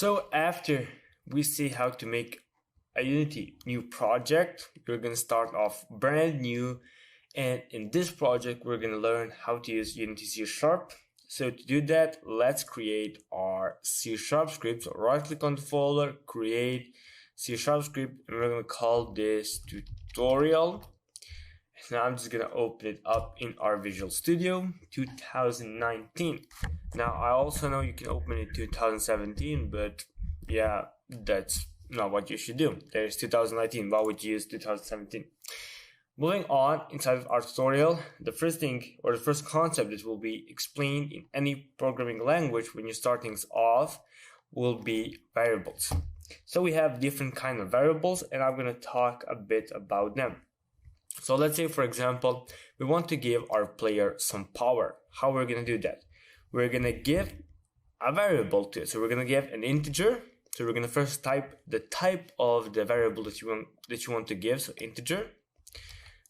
So after we see how to make a Unity new project, we're going to start off brand new. And in this project, we're going to learn how to use Unity C#. So to do that, let's create our C# script. So right click on the folder, create C# script, and we're going to call this tutorial. Now I'm just going to open it up in our Visual Studio 2019. Now I also know you can open it 2017, but yeah, that's not what you should do. There's 2019. Why would you use 2017? Moving on, inside of our tutorial, the first thing or the first concept that will be explained in any programming language when you start things off will be variables. So we have different kind of variables, and I'm going to talk a bit about them. So let's say, for example, we want to give our player some power. How we're going to do that? We're going to give a variable to it. So we're going to give an integer. So we're going to first type the type of the variable that you want to give. So integer.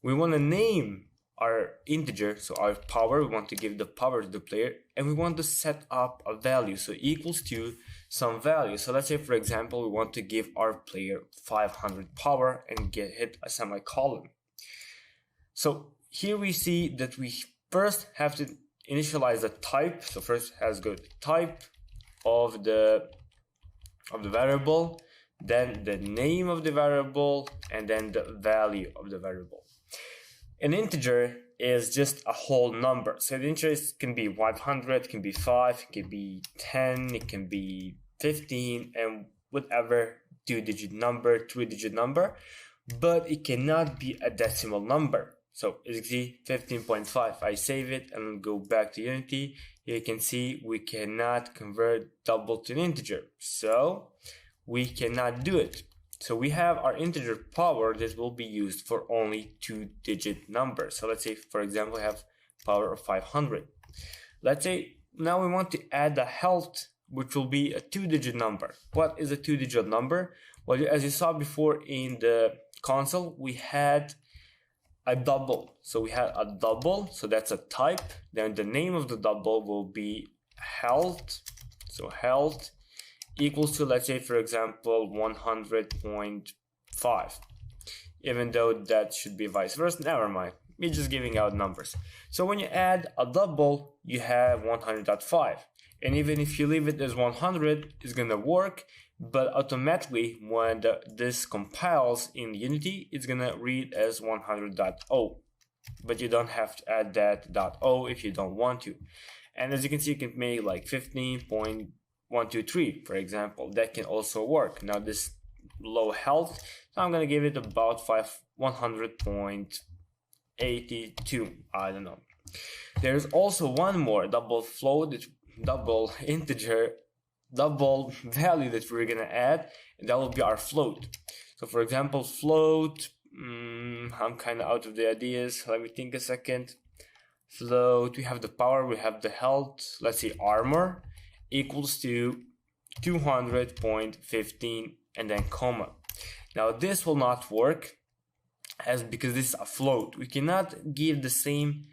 We want to name our integer, so our power. We want to give the power to the player, and we want to set up a value. So equals to some value. So let's say, for example, we want to give our player 500 power and hit a semicolon. So here we see that we first have to initialize the type. So first has go to type of the variable, then the name of the variable, and then the value of the variable. An integer is just a whole number. So the integer can be 100, can be 5, it can be 10, it can be 15, and whatever 2-digit number, 3-digit number, but it cannot be a decimal number. So as you can see, 15.5, I save it and go back to Unity. Here you can see we cannot convert double to an integer. So we cannot do it. So we have our integer power that will be used for only 2-digit numbers. So let's say, for example, we have power of 500. Let's say now we want to add the health, which will be a 2-digit number. What is a 2-digit number? Well, as you saw before in the console, we had a double. So we had a double, so that's a type. Then the name of the double will be health. So health equals to, let's say, for example, 100.5. Even though that should be vice versa, never mind. We're just giving out numbers. So when you add a double, you have 100.5. And even if you leave it as 100, it's going to work. But automatically, when this compiles in Unity, it's going to read as 100.0. But you don't have to add that .0 if you don't want to. And as you can see, you can make like 15.123, for example. That can also work. Now this low health, so I'm going to give it about 100.82. I don't know. There's also one more double float, double integer, double value that we're going to add, and that will be our float. So for example, float, I'm kind of out of the ideas. Let me think a second. Float, we have the power, we have the health, let's say armor, equals to 200.15 and then comma. Now this will not work because this is a float. We cannot give the same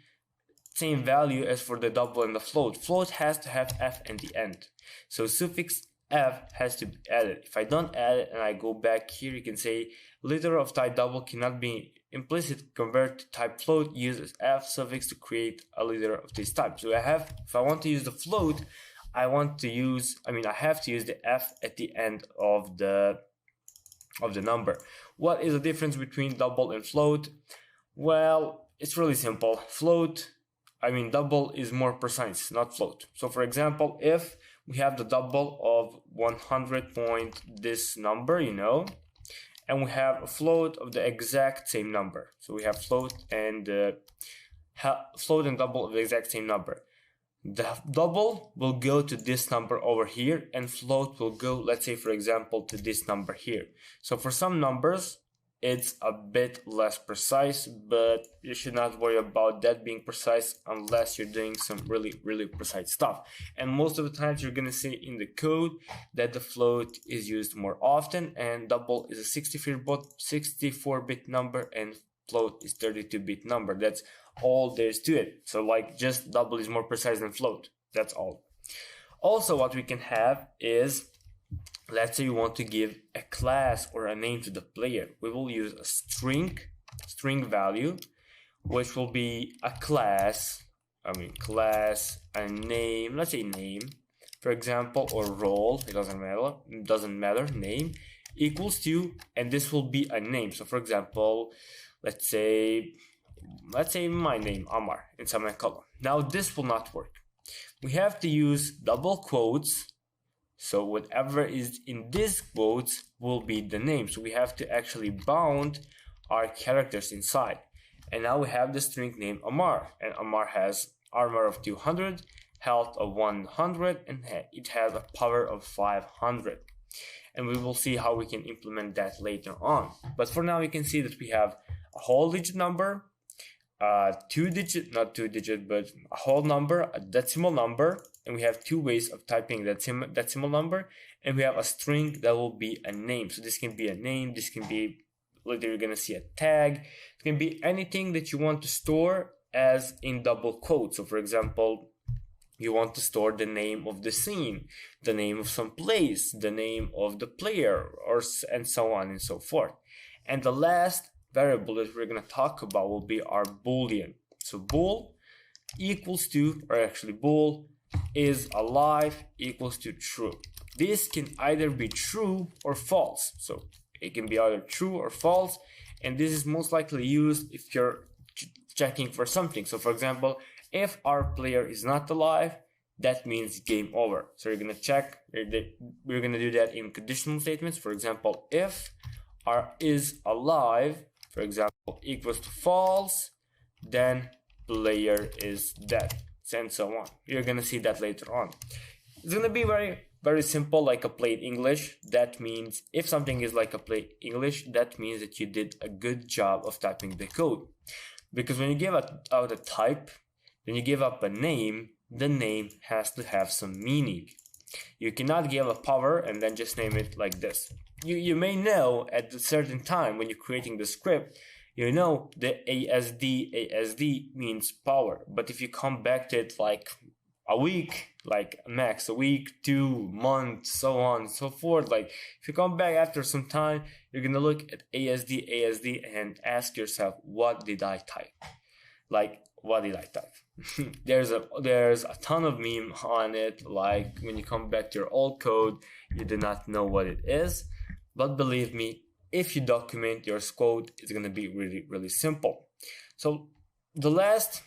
value as for the double and the float. Float has to have f at the end. So suffix f has to be added. If I don't add it and I go back here, you can say literal of type double cannot be implicit convert to type float, use as f suffix to create a literal of this type. So if I want to use the float, I have to use the f at the end of the number. What is the difference between double and float? Well, it's really simple. Double is more precise, not float. So for example, if we have the double of 100 point this number, and we have a float of the exact same number. So we have float and double of the exact same number. The double will go to this number over here, and float will go, let's say, for example, to this number here. So for some numbers, it's a bit less precise, but you should not worry about that being precise unless you're doing some really, really precise stuff. And most of the times you're going to see in the code that the float is used more often, and double is a 64-bit number and float is 32-bit number. That's all there is to it. So just double is more precise than float. That's all. Also, what we can have is let's say you want to give a class or a name to the player. We will use a string value, which will be a class, a name, let's say name, for example, or role, it doesn't matter, name equals to, and this will be a name. So for example, let's say my name, Amar, in semicolon. Now this will not work. We have to use double quotes. So whatever is in these quotes will be the name. So we have to actually bound our characters inside. And now we have the string name Amar. And Amar has armor of 200, health of 100, and it has a power of 500. And we will see how we can implement that later on. But for now, you can see that we have a whole digit number, not two digit, but a whole number, a decimal number, and we have two ways of typing that decimal number, and we have a string that will be a name. So this can be a name, this can be, later you're gonna see a tag, it can be anything that you want to store as in double quotes. So for example, you want to store the name of the scene, the name of some place, the name of the player, and so on and so forth. And the last variable that we're going to talk about will be our boolean. So bool equals to, or actually bool is alive equals to true. This can either be true or false. So it can be either true or false, and this is most likely used if you're checking for something. So for example, if our player is not alive, that means game over. So you're going to check, we're going to do that in conditional statements. For example, if our is alive, for example, equals to false, then player is dead, and so on. You're going to see that later on. It's going to be very, very simple, like a plain English. That means if something is like a plain English, that means that you did a good job of typing the code. Because when you give out a type, then you give up a name, the name has to have some meaning. You cannot give a power and then just name it like this. You may know at a certain time when you're creating the script, you know the ASD means power. But if you come back to it like a week, like max a week, 2 months, so on and so forth, like if you come back after some time, you're gonna look at ASD and ask yourself, what did I type? Like, what did I type? There's a ton of meme on it, like when you come back to your old code, you do not know what it is. But believe me, if you document your code, it's going to be really, really simple. So the last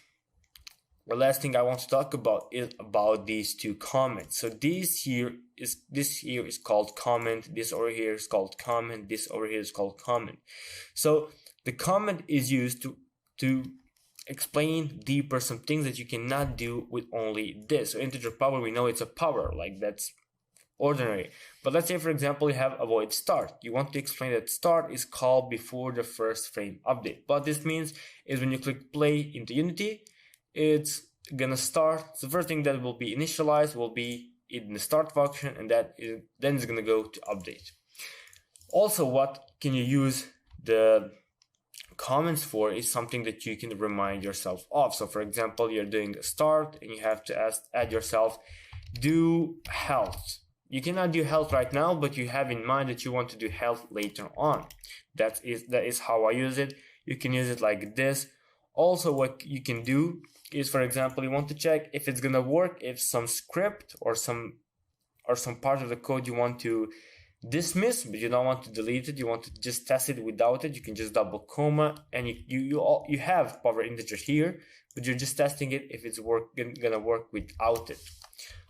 thing I want to talk about is about these two comments. So this here is called comment, this over here is called comment, this over here is called comment. So the comment is used to explain deeper some things that you cannot do with only this. So integer power, we know it's a power, like that's ordinary. But let's say, for example, you have avoid start. You want to explain that start is called before the first frame update. What this means is when you click play into Unity, it's gonna start. The first thing that will be initialized will be in the start function, and then it's gonna go to update. Also, what can you use the comments for is something that you can remind yourself of. So for example, you're doing a start and you have to add yourself, do health. You cannot do health right now, but you have in mind that you want to do health later on. That is how I use it. You can use it like this. Also, what you can do is, for example, you want to check if it's gonna work, if some script or some part of the code you want to dismiss, but you don't want to delete it, you want to just test it without it, you can just double comma, and you have power integer here, but you're just testing it if it's gonna work without it.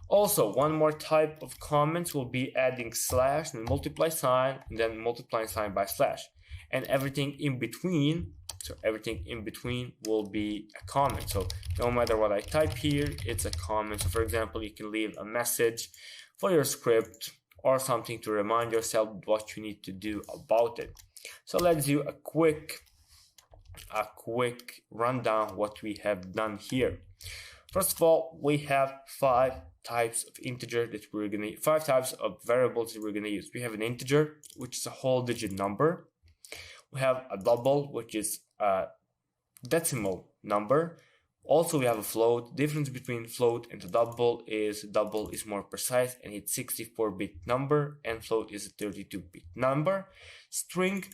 Also, one more type of comments will be adding slash and multiply sign, and then multiplying sign by slash, and everything in between. So everything in between will be a comment. So no matter what I type here, it's a comment. So for example, you can leave a message for your script or something to remind yourself what you need to do about it. So let's do a quick rundown what we have done here. First of all, we have 5 types of integer that we're gonna 5 types of variables that we're gonna use. We have an integer, which is a whole digit number. We have a double, which is a decimal number. Also, we have a float. Difference between float and double is more precise and it's 64-bit number, and float is a 32-bit number. String,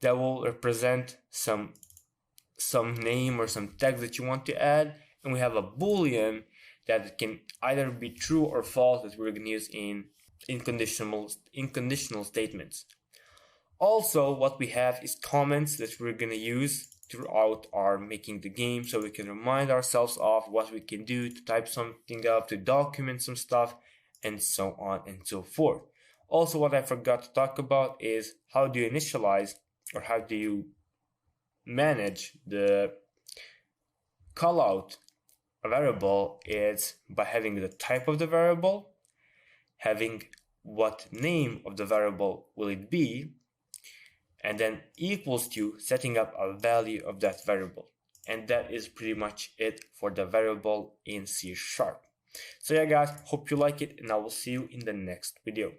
that will represent some name or some text that you want to add, and we have a boolean that can either be true or false that we're going to use in conditional statements. Also, what we have is comments that we're going to use throughout our making the game, so we can remind ourselves of what we can do to type something up, to document some stuff, and so on and so forth. Also, what I forgot to talk about is how do you initialize, or how do you manage the callout variable. Is by having the type of the variable, having what name of the variable will it be, and then equals to setting up a value of that variable. And that is pretty much it for the variable in C#. So yeah guys, hope you like it, and I will see you in the next video.